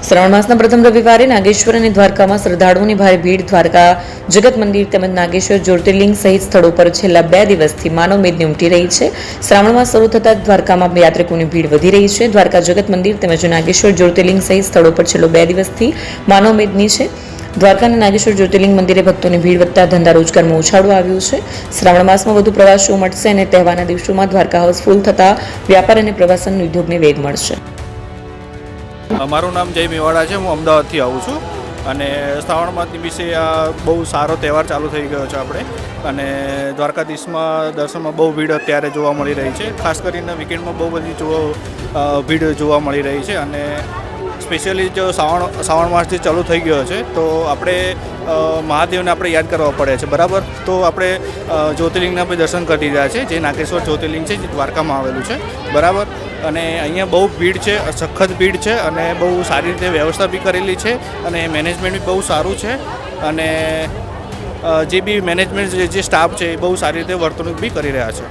શ્રાવણ માસના પ્રથમ રવિવારે નાગેશ્વર અને દ્વારકામાં શ્રદ્ધાળુઓની ભારે ભીડ. દ્વારકા જગત મંદિર તેમજ નાગેશ્વર જ્યોતિર્લિંગ સહિત સ્થળો પર છેલ્લા 2 દિવસથી માનવ મેદની ઉમટી રહી છે. શ્રાવણ માસ શરૂ થતાં દ્વારકામાં યાત્રિકોની ભીડ વધી રહી છે. દ્વારકા જગત મંદિર તેમજ નાગેશ્વર જ્યોતિર્લિંગ સહિત સ્થળો પર છેલ્લો 2 દિવસથી માનવ મેદની છે. દ્વારકા અને નાગેશ્વર જ્યોતિર્લિંગ મંદિરે ભક્તોની ભીડ વધતા ધંધા રોજગારમાં ઉછાળો આવ્યો છે. શ્રાવણ માસમાં વધુ પ્રવાસીઓ મળશે અને તહેવારના દિવસોમાં દ્વારકા હાઉસફુલ થતા વ્યાપાર અને પ્રવાસન ઉદ્યોગને વેગ મળશે. મારું નામ જય મેવાડા છે. હું અમદાવાદથી આવું છું અને શ્રાવણ માસની વિશે આ બહુ સારો તહેવાર ચાલુ થઈ ગયો છે આપણે. અને દ્વારકાધીશમાં દર્શનમાં બહુ ભીડ અત્યારે જોવા મળી રહી છે. ખાસ કરીને વીકેન્ડમાં બહુ બધી ભીડ જોવા મળી રહી છે. અને સ્પેશિયલી જો શ્રાવણ માસ જે ચાલુ થઈ ગયો છે તો આપણે મહાદેવને આપણે યાદ કરવા પડે છે, બરાબર. તો આપણે જ્યોતિર્લિંગના બી દર્શન કરી રહ્યા છે, જે નાગેશ્વર જ્યોતિર્લિંગ છે, જે દ્વારકામાં આવેલું છે, બરાબર. અને અહીંયા બહુ ભીડ છે, સખત ભીડ છે અને બહુ સારી રીતે વ્યવસ્થા બી કરેલી છે અને મેનેજમેન્ટ બી બહુ સારું છે. અને જે બી મેનેજમેન્ટ જે સ્ટાફ છે એ બહુ સારી રીતે વર્તણૂક બી કરી રહ્યા છે.